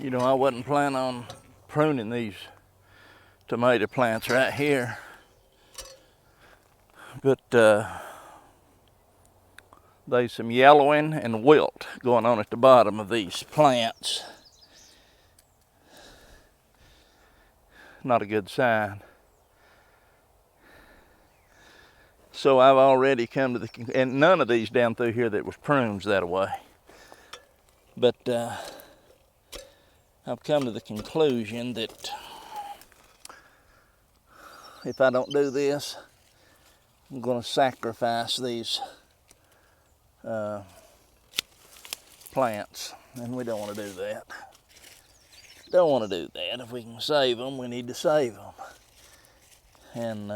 You know, I wasn't planning on pruning these tomato plants right here, but there's some yellowing and wilt going on at the bottom of these plants. Not a good sign. So I've already come to the, and none of these down through here that was prunes that way. But I've come to the conclusion that if I don't do this, I'm going to sacrifice these plants, and we don't want to do that. Don't want to do that. If we can save them, we need to save them. And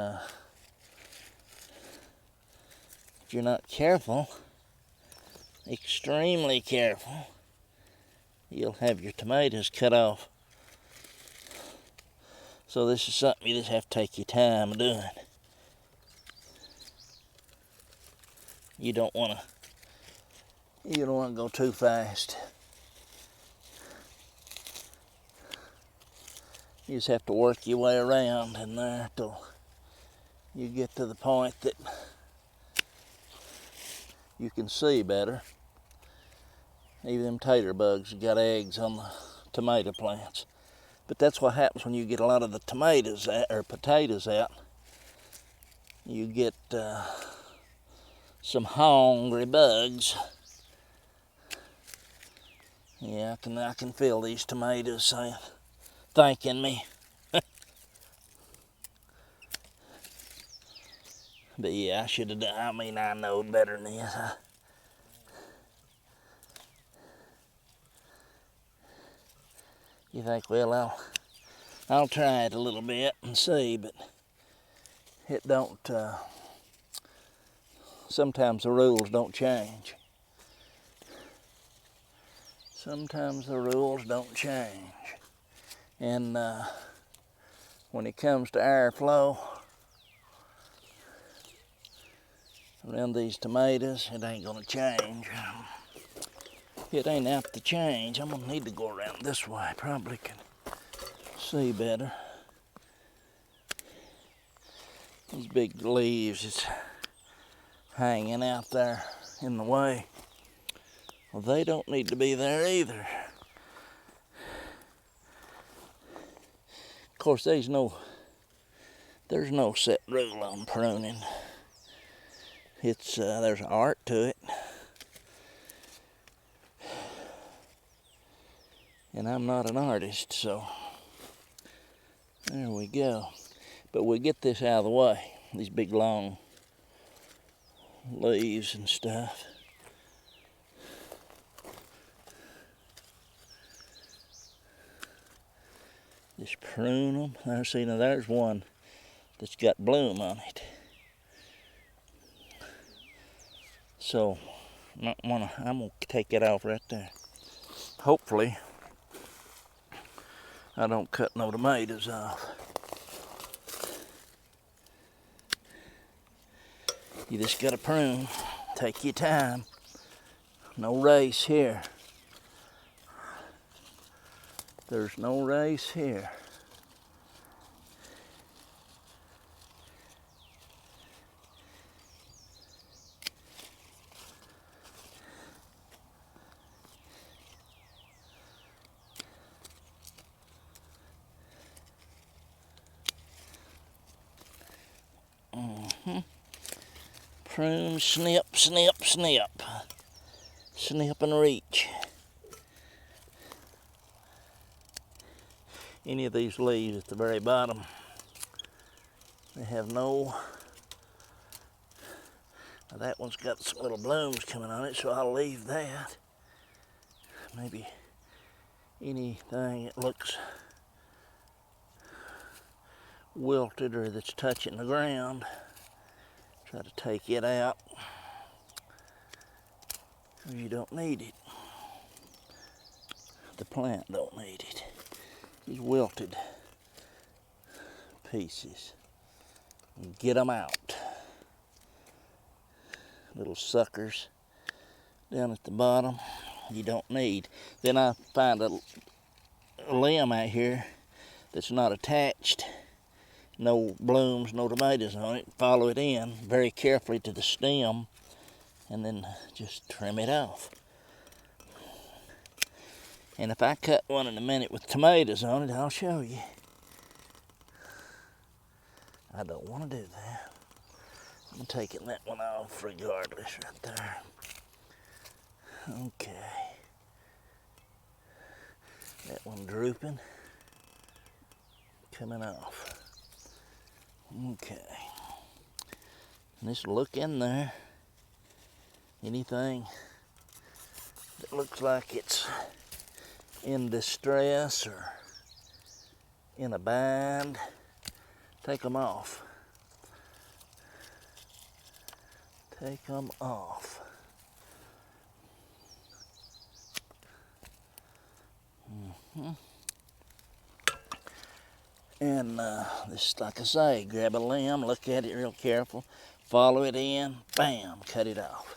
if you're not careful, extremely careful, you'll have your tomatoes cut off. So this is something you just have to take your time doing. You don't want to go too fast. You just have to work your way around in there till you get to the point that you can see better. Even them tater bugs got eggs on the tomato plants. But that's what happens when you get a lot of the tomatoes out, or potatoes out. You get some hungry bugs. Yeah, I can feel these tomatoes thanking me. But yeah, I should have done. I mean, I know better than this. You think, well, I'll try it a little bit and see, but it don't. Sometimes the rules don't change. Sometimes the rules don't change. And when it comes to airflow around these tomatoes, it ain't gonna change. It ain't apt to change. I'm gonna need to go around this way. Probably can see better. These big leaves is hanging out there in the way. Well, they don't need to be there either. Of course, there's no set rule on pruning. It's there's an art to it, and I'm not an artist, so there we go. But we'll get this out of the way. These big long leaves and stuff. Just prune them. There, see, now there's one that's got bloom on it. So I'm gonna take it off right there. Hopefully I don't cut no tomatoes off. You just gotta prune. Take your time. No race here. There's no race here. Prune, snip, snip, snip. Snip and reach. Any of these leaves at the very bottom, they have no. Now that one's got some little blooms coming on it, so I'll leave that. Maybe anything that looks wilted or that's touching the ground, try to take it out. You don't need it. The plant don't need it. These wilted pieces, get them out. Little suckers down at the bottom, you don't need. Then I find limb out here that's not attached, no blooms, no tomatoes on it, follow it in very carefully to the stem and then just trim it off. And if I cut one in a minute with tomatoes on it, I'll show you. I don't want to do that. I'm taking that one off regardless right there. Okay. That one drooping, coming off. Okay. And just look in there. Anything that looks like it's in distress or in a bind, take them off. Take them off. And just like I say, grab a limb, look at it real careful, follow it in, bam, cut it off.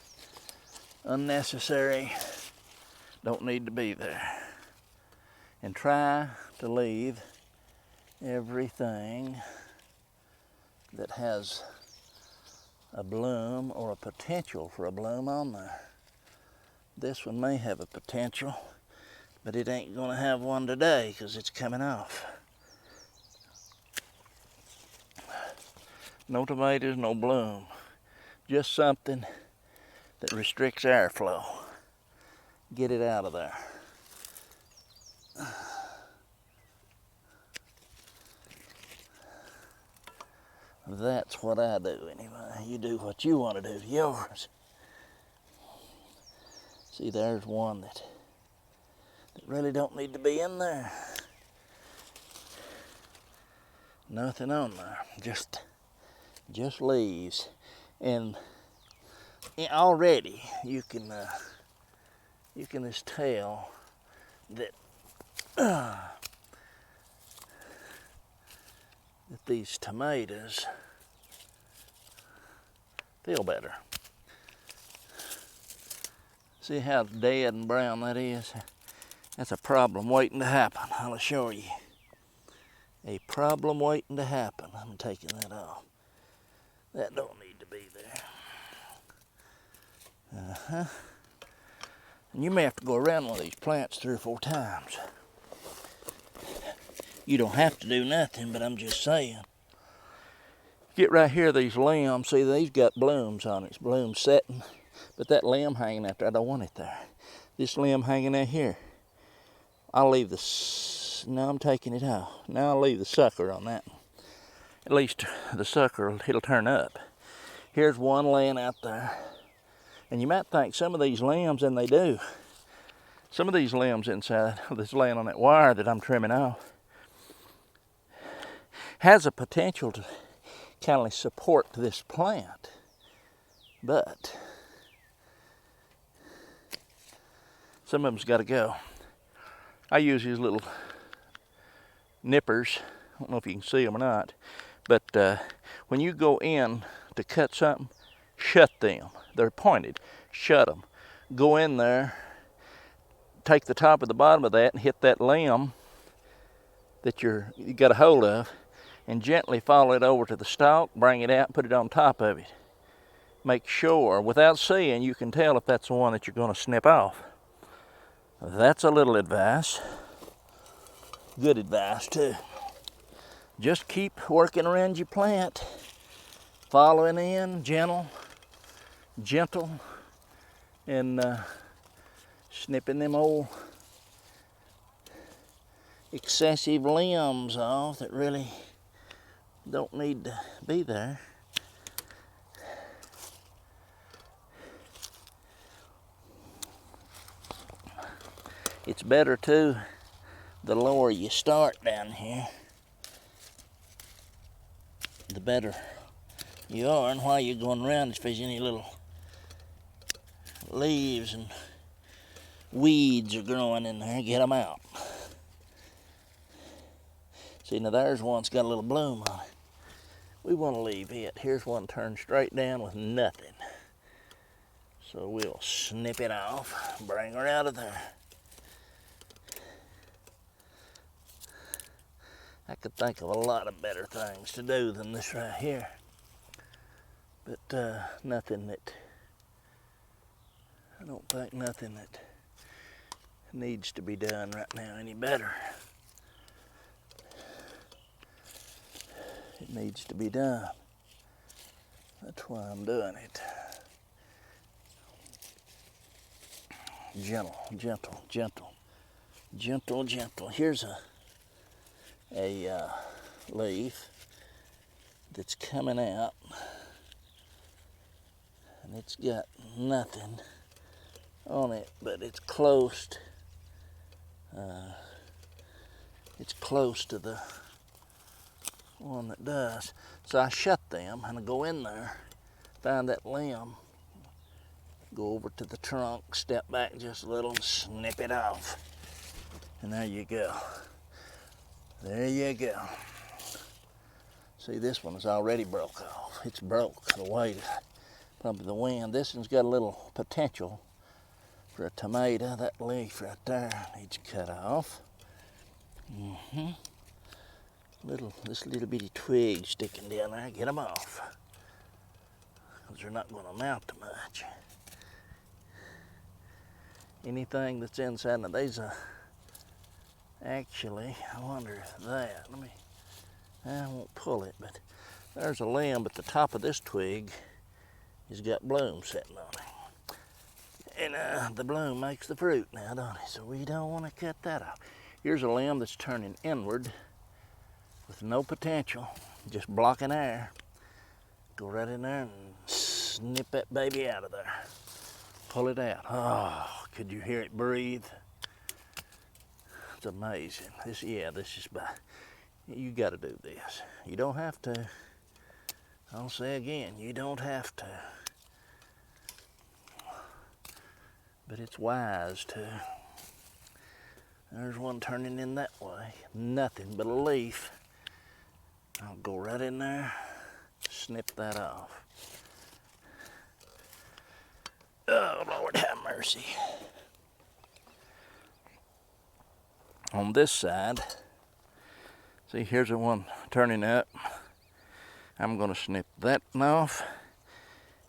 Unnecessary, don't need to be there. And try to leave everything that has a bloom or a potential for a bloom on there. This one may have a potential, but it ain't gonna have one today because it's coming off. No tomatoes, no bloom. Just something that restricts airflow. Get it out of there. That's what I do anyway. You do what you want to do to yours. See, there's one that really don't need to be in there. Nothing on there, just leaves. And already you can just tell that that these tomatoes feel better. See how dead and brown that is? That's a problem waiting to happen, I'll assure you. A problem waiting to happen. I'm taking that off. That don't need to be there. And you may have to go around one of these plants 3 or 4 times. You don't have to do nothing, but I'm just saying. Get right here, these limbs. See, these got blooms on it. It's blooms setting. But that limb hanging out there, I don't want it there. This limb hanging out here, I'll leave the, now I'm taking it out. Now I'll leave the sucker on that one. At least the sucker, it'll turn up. Here's one laying out there. And you might think some of these limbs, and they do, some of these limbs inside that's laying on that wire that I'm trimming off, has a potential to kind of support this plant. But some of them's got to go. I use these little nippers. I don't know if you can see them or not. But when you go in to cut something, shut them. They're pointed. Shut them. Go in there, take the top of the bottom of that and hit that limb that you got a hold of, and gently follow it over to the stalk, bring it out, and put it on top of it. Make sure, without seeing, you can tell if that's the one that you're going to snip off. That's a little advice. Good advice too. Just keep working around your plant, following in, gentle, and snipping them old excessive limbs off that really don't need to be there. It's better too, the lower you start down here, the better you are. And while you're going around, if there's any little leaves and weeds are growing in there, get them out. See, now there's one that's got a little bloom on it. We want to leave it. Here's one turned straight down with nothing. So we'll snip it off, bring her out of there. I could think of a lot of better things to do than this right here. But nothing that, I don't think nothing that needs to be done right now any better. It needs to be done. That's why I'm doing it. Gentle, gentle, gentle, gentle, gentle. Here's a leaf that's coming out, and it's got nothing on it, but it's close. It's close to the one that does. So I shut them and I go in there, find that limb, go over to the trunk, step back just a little and snip it off. And there you go. There you go. See, this one is already broke off. It's broke the weight of the wind. This one's got a little potential for a tomato. That leaf right there needs cut off. This little bitty twig sticking down there, get them off. Because they're not going to amount to much. Anything that's inside of these, actually, I wonder if that, I won't pull it, but there's a limb at the top of this twig. He's got bloom sitting on it. And the bloom makes the fruit now, don't it? So we don't want to cut that off. Here's a limb that's turning inward with no potential, just blocking air. Go right in there and snip that baby out of there. Pull it out. Oh, could you hear it breathe? It's amazing. This is by, you got to do this. You don't have to. I'll say again, you don't have to. But it's wise to. There's one turning in that way. Nothing but a leaf. I'll go right in there, snip that off. Oh, Lord have mercy. On this side, see, here's the one turning up. I'm going to snip that one off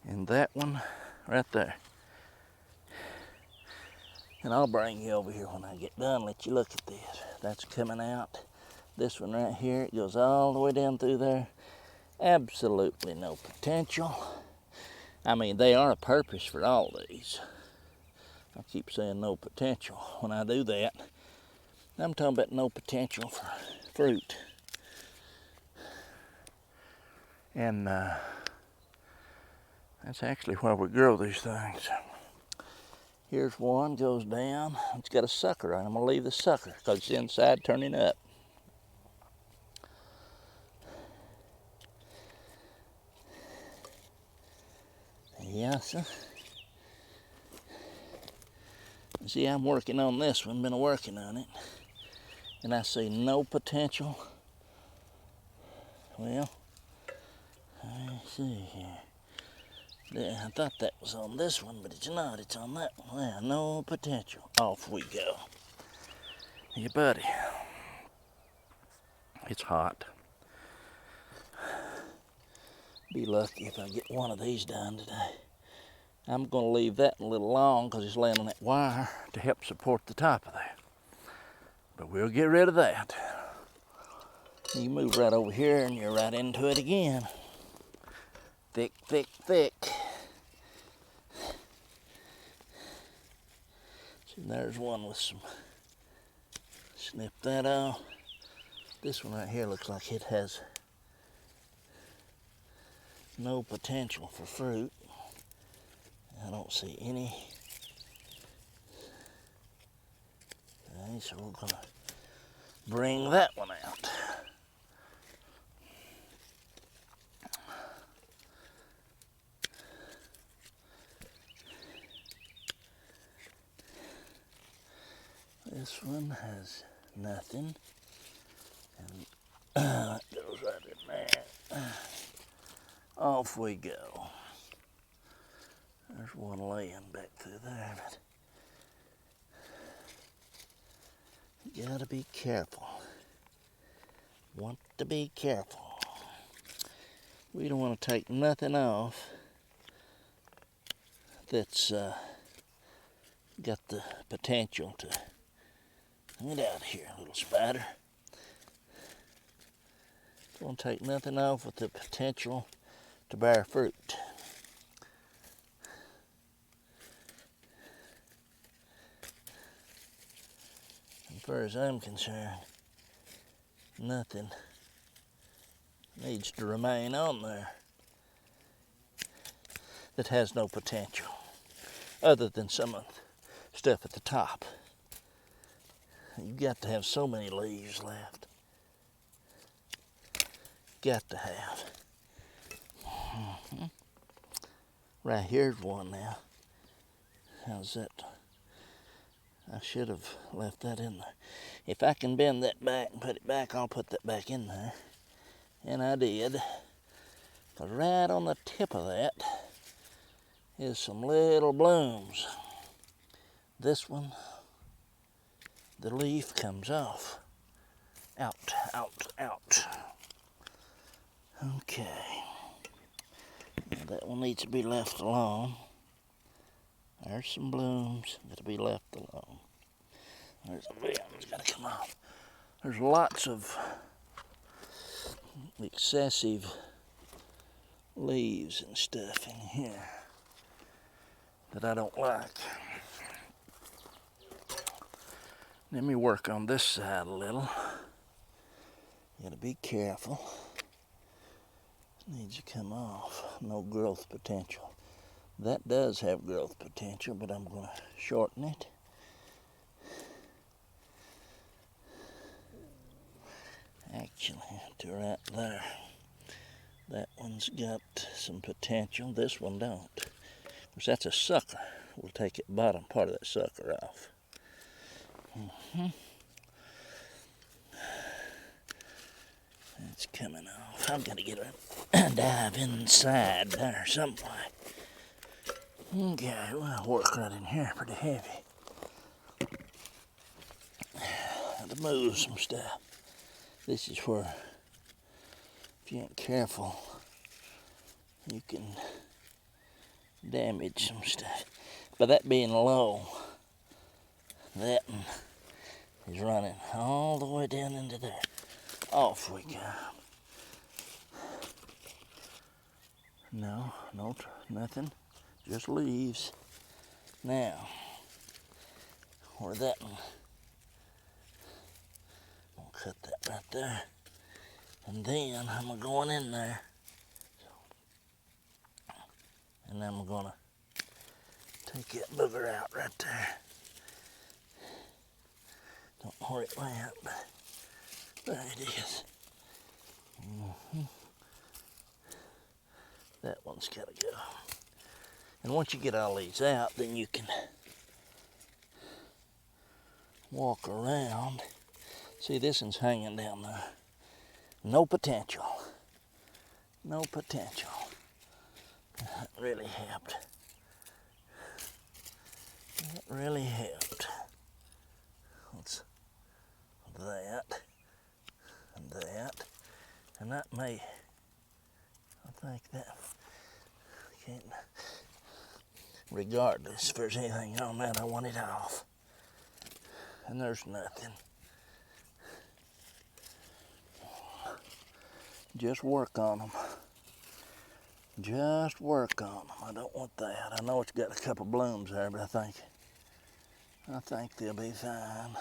and that one right there. And I'll bring you over here when I get done, let you look at this. That's coming out. This one right here, it goes all the way down through there. Absolutely no potential. I mean, they are a purpose for all these. I keep saying no potential when I do that. I'm talking about no potential for fruit. And that's actually why we grow these things. Here's one, goes down. It's got a sucker on it. I'm gonna leave the sucker because it's inside turning up. Yes, sir. See, I'm working on this one, been working on it, and I see no potential. Well, let's see here. Yeah, I thought that was on this one, but it's not. It's on that one. Well, no potential. Off we go. Hey, buddy. It's hot. Be lucky if I get one of these done today. I'm going to leave that a little long because it's laying on that wire to help support the top of that. But we'll get rid of that. You move right over here and you're right into it again. Thick, thick, thick. See, there's one with some, snip that off. This one right here looks like it has no potential for fruit. I don't see any. Okay, so we're gonna bring that one out. This one has nothing, and that goes right in there. Off we go. There's one laying back through there, but you gotta be careful. Want to be careful. We don't want to take nothing off that's got the potential to get out of here, little spider. Don't want to take nothing off with the potential to bear fruit. As far as I'm concerned, nothing needs to remain on there that has no potential, other than some of the stuff at the top. You've got to have so many leaves left. Got to have. Right here's one now. How's that? I should have left that in there. If I can bend that back and put it back, I'll put that back in there. And I did. Because right on the tip of that is some little blooms. This one, the leaf comes off. Out, out, out. Okay. Now that one needs to be left alone. There's some blooms that'll be left alone. There's a big one's got to come off. There's lots of excessive leaves and stuff in here that I don't like. Let me work on this side a little. Gotta be careful. Needs to come off. No growth potential. That does have growth potential, but I'm going to shorten it. Actually, to right there. That one's got some potential. This one don't. Of course, that's a sucker. We'll take the bottom part of that sucker off. It's coming off. I'm gonna get a dive inside there somewhere. Okay, we'll work right in here pretty heavy. To move some stuff. This is where, if you ain't careful, you can damage some stuff. By that being low, that one is running all the way down into there. Off we go. No, nothing, just leaves. Now, where that one, I'll cut that right there. And then I'm going in there. And I'm gonna take that booger out right there. Don't know where it went, but there it is. That one's gotta go. And once you get all these out, then you can walk around. See, this one's hanging down there. No potential. No potential. That really helped. That really helped. What's that? And that. And that may, I think that, can't, regardless if there's anything on that, I want it off. And there's nothing. Just work on them. Just work on them. I don't want that. I know it's got a couple blooms there, but I think they'll be fine.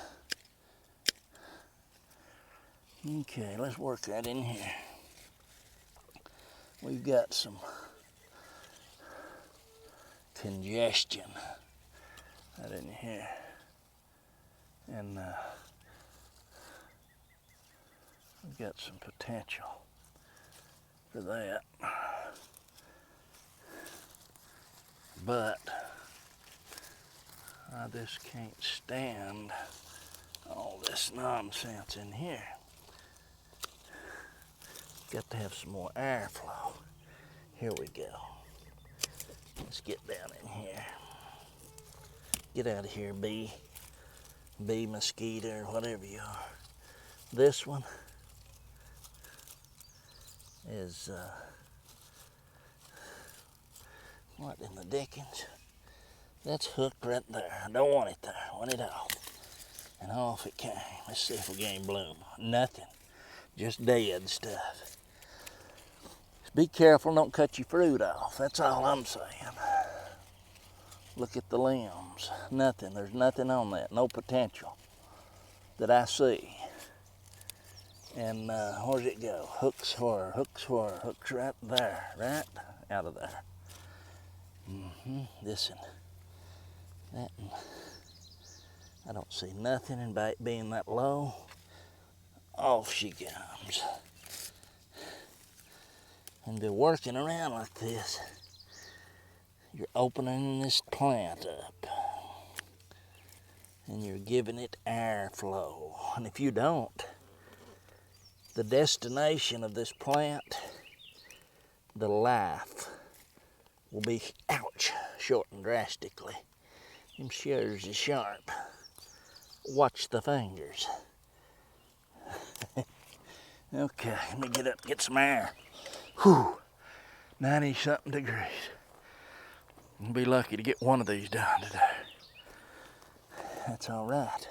Okay, let's work that in here. We've got some congestion right in here. And we've got some potential for that. But I just can't stand all this nonsense in here. Got to have some more airflow. Here we go. Let's get down in here. Get out of here, bee. Bee, mosquito, or whatever you are. This one is, what in the dickens? That's hooked right there. I don't want it there. I want it off. And off it came. Let's see if we get any bloom. Nothing. Just dead stuff. Just be careful, don't cut your fruit off. That's all I'm saying. Look at the limbs. Nothing. There's nothing on that. No potential that I see. And where's it go? Hooks where? Hooks where? Hooks right there. Right out of there. This one. That one. I don't see nothing in being that low. Off she comes. And be working around like this, you're opening this plant up and you're giving it airflow. And if you don't, the destination of this plant, the life, will be, ouch, shortened drastically. Them shears are sharp. Watch the fingers. Okay, let me get up, get some air. Whew, 90-something degrees. I'll be lucky to get one of these done today. That's all right.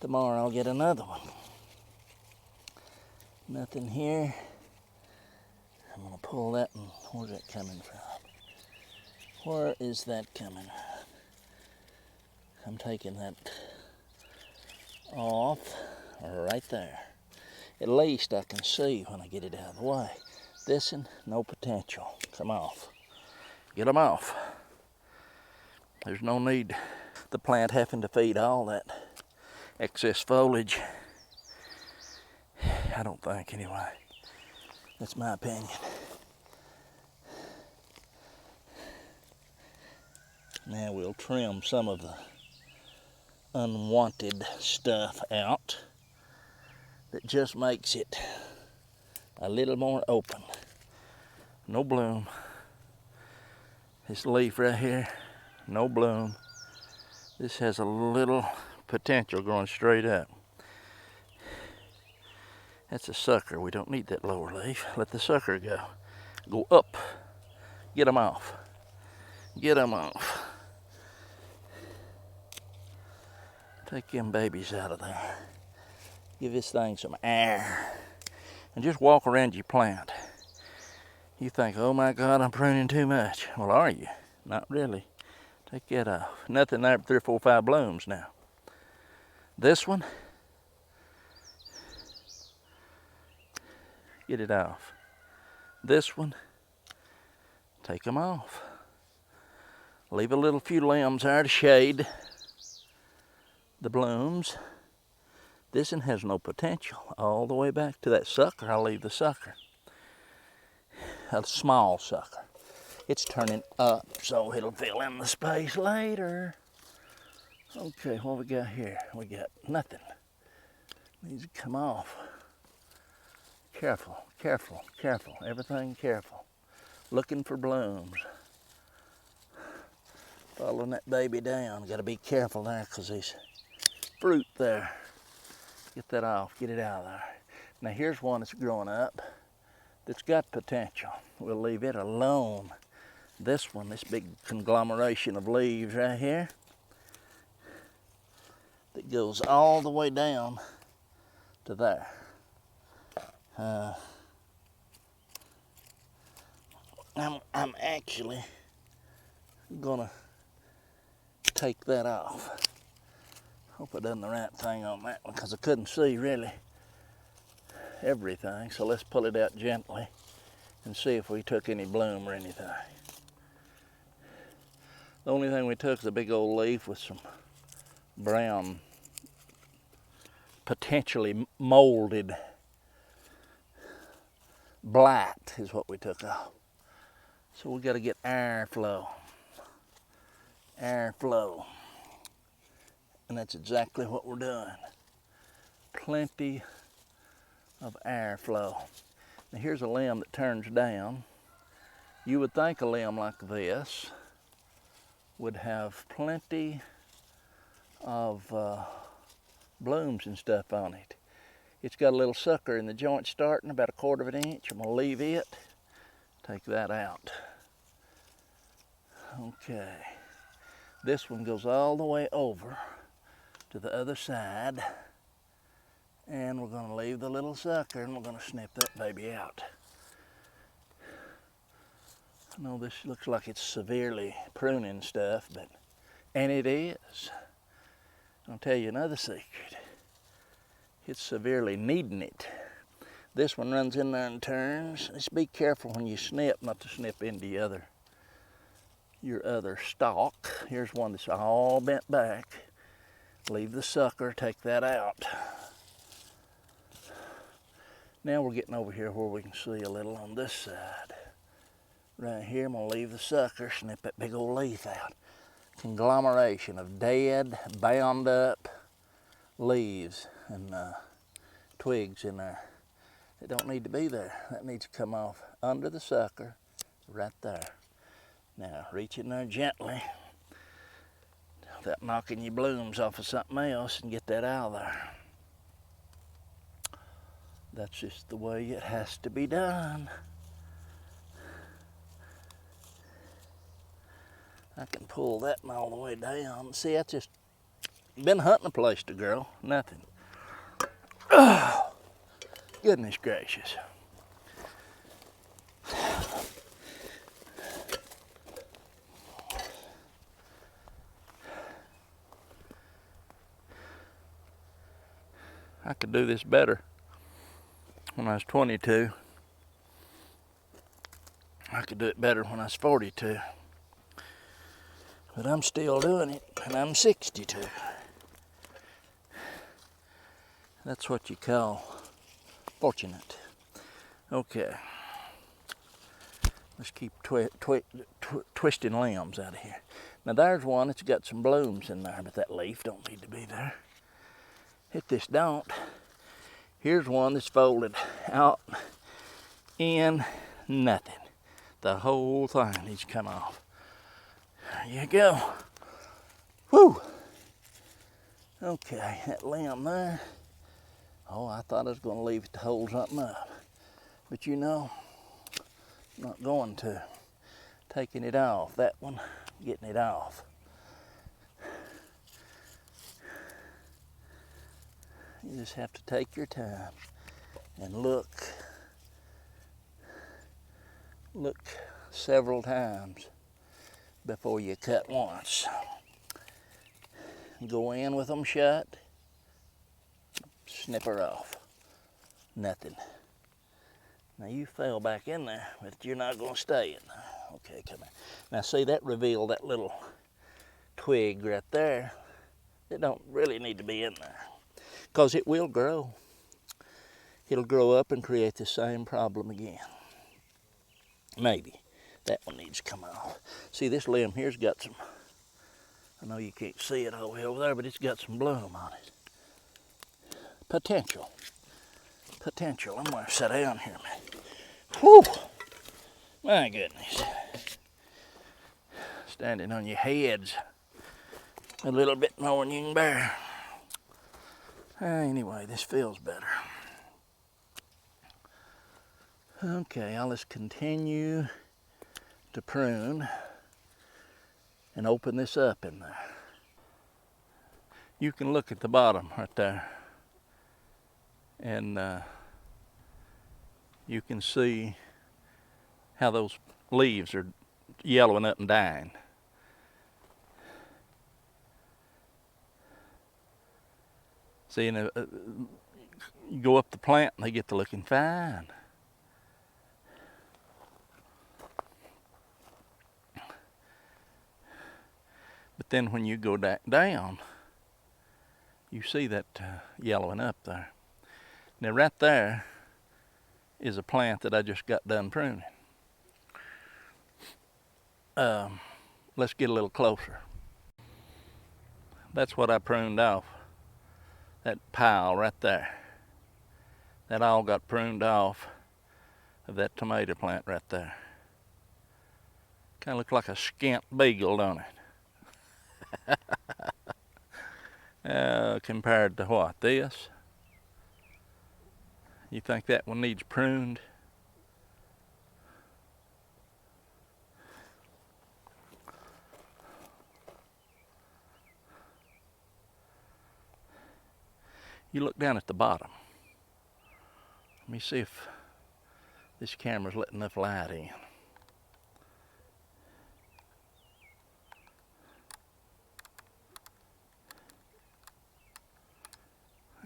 Tomorrow I'll get another one. Nothing here. I'm gonna pull that and where's that coming from? Where is that coming from? I'm taking that off right there. At least I can see when I get it out of the way. This one, no potential. Come off. Get them off. There's no need the plant having to feed all that excess foliage. I don't think, anyway. That's my opinion. Now we'll trim some of the unwanted stuff out that just makes it a little more open. No bloom. This leaf right here, no bloom. This has a little potential growing straight up. That's a sucker. We don't need that lower leaf. Let the sucker go. Go up. Get them off. Get them off. Take them babies out of there. Give this thing some air. And just walk around your plant. You think, oh my God, I'm pruning too much. Well, are you? Not really. Take that off. Nothing there but 3 or 4 or 5 blooms now. This one, get it off. This one, take them off. Leave a little few limbs there to shade the blooms. This one has no potential. All the way back to that sucker, I'll leave the sucker. A small sucker. It's turning up, so it'll fill in the space later. Okay, what we got here? We got nothing. Needs to come off. Careful, careful, careful. Everything careful. Looking for blooms. Following that baby down. Got to be careful there because there's fruit there. Get that off, get it out of there. Now here's one that's growing up that's got potential. We'll leave it alone. This one, this big conglomeration of leaves right here, that goes all the way down to there. I'm actually gonna take that off. Hope I done the right thing on that one because I couldn't see really everything. So let's pull it out gently and see if we took any bloom or anything. The only thing we took is a big old leaf with some brown, potentially molded blight is what we took off. So we got to get airflow. Airflow. And that's exactly what we're doing. Plenty of airflow. Now here's a limb that turns down. You would think a limb like this would have plenty of blooms and stuff on it. It's got a little sucker in the joint starting about 1/4 of an inch. I'm gonna leave it, take that out. Okay, this one goes all the way over to the other side, and we're gonna leave the little sucker and we're gonna snip that baby out. I know this looks like it's severely pruning stuff, and it is. I'll tell you another secret. It's severely needing it. This one runs in there and turns. Just be careful when you snip not to snip into your other stalk. Here's one that's all bent back. Leave the sucker, take that out. Now we're getting over here where we can see a little on this side. Right here, I'm gonna leave the sucker, snip that big old leaf out. Conglomeration of dead, bound up leaves and twigs in there. They don't need to be there. That needs to come off under the sucker, right there. Now, reach in there gently, without knocking your blooms off of something else, and get that out of there. That's just the way it has to be done. I can pull that one all the way down. See, that's just been hunting a place to grow. Nothing. Oh, goodness gracious. I could do this better when I was 22. I could do it better when I was 42. But I'm still doing it, and I'm 62. That's what you call fortunate. Okay. Let's keep twisting limbs out of here. Now there's one that's got some blooms in there, but that leaf don't need to be there. If this don't, here's one that's folded out in nothing. The whole thing needs to come off. There you go. Whew. Okay, that limb there. Oh, I thought I was going to leave it to hold something up. But you know, I'm not going to. Taking it off, that one, getting it off. You just have to take your time and look several times before you cut once. Go in with them shut, snip her off. Nothing. Now you fell back in there, but you're not going to stay in there. Okay, come here. Now see, that revealed that little twig right there. It don't really need to be in there, because it will grow. It'll grow up and create the same problem again. Maybe. That one needs to come off. See, this limb here's got some, I know you can't see it all the way over there, but it's got some bloom on it. Potential. Potential. I'm going to sit down here, man. Whew! My goodness. Standing on your heads a little bit more than you can bear. Anyway, this feels better. Okay, I'll just continue to prune and open this up in there. You can look at the bottom right there, and you can see how those leaves are yellowing up and dying. See, you go up the plant and they get to looking fine. But then when you go down, you see that yellowing up there. Now right there is a plant that I just got done pruning. Let's get a little closer. That's what I pruned off. That pile right there. That all got pruned off of that tomato plant right there. Kind of look like a skint beagle, don't it? Compared to what? This? You think that one needs pruned? You look down at the bottom. Let me see if this camera's letting enough light in.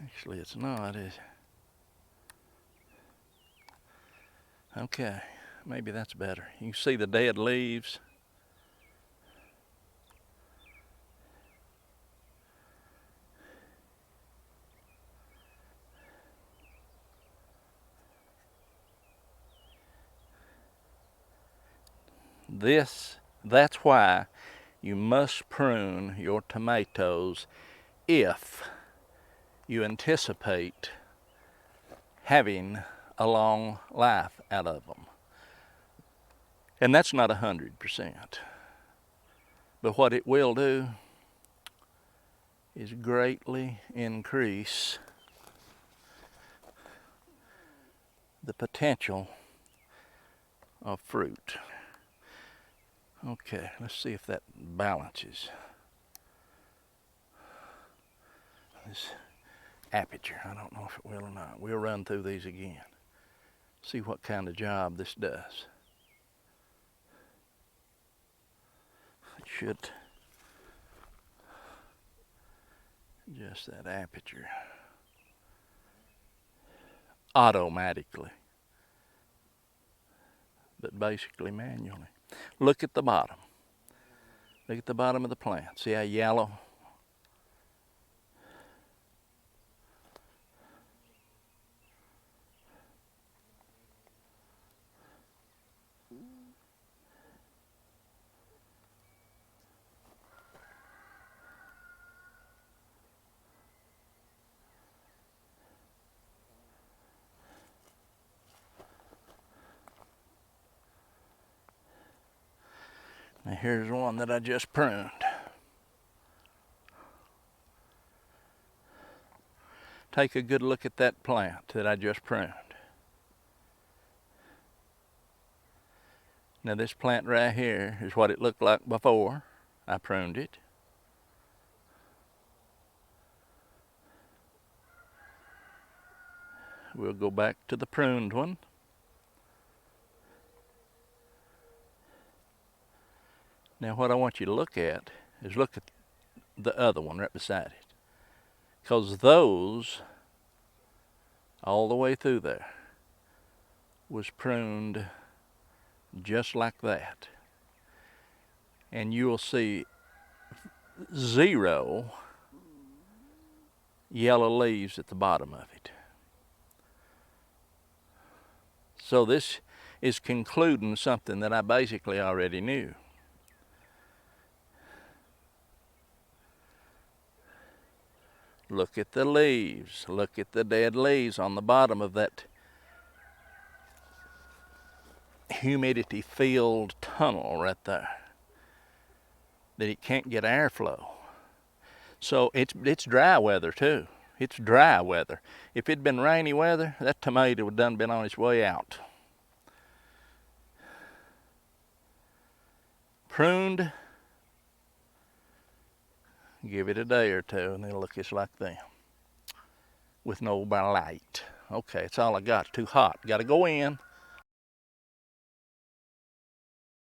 Actually, it's not, is it? Okay, maybe that's better. You can see the dead leaves. That's why you must prune your tomatoes if you anticipate having a long life out of them. And that's not 100%. But what it will do is greatly increase the potential of fruit. Okay, let's see if that balances this aperture. I don't know if it will or not. We'll run through these again. See what kind of job this does. It should adjust that aperture automatically, but basically manually. Look at the bottom. Look at the bottom of the plant. See how yellow? Now here's one that I just pruned. Take a good look at that plant that I just pruned. Now this plant right here is what it looked like before I pruned it. We'll go back to the pruned one. Now what I want you to look at is look at the other one right beside it. Because those, all the way through there, was pruned just like that. And you will see 0 yellow leaves at the bottom of it. So this is concluding something that I basically already knew. Look at the leaves. Look at the dead leaves on the bottom of that humidity-filled tunnel right there. That it can't get airflow. So it's dry weather too. It's dry weather. If it'd been rainy weather, that tomato would done been on its way out. Pruned, give it a day or two and it'll look just like them. With no light. Okay, that's all I got. Too hot. Gotta go in.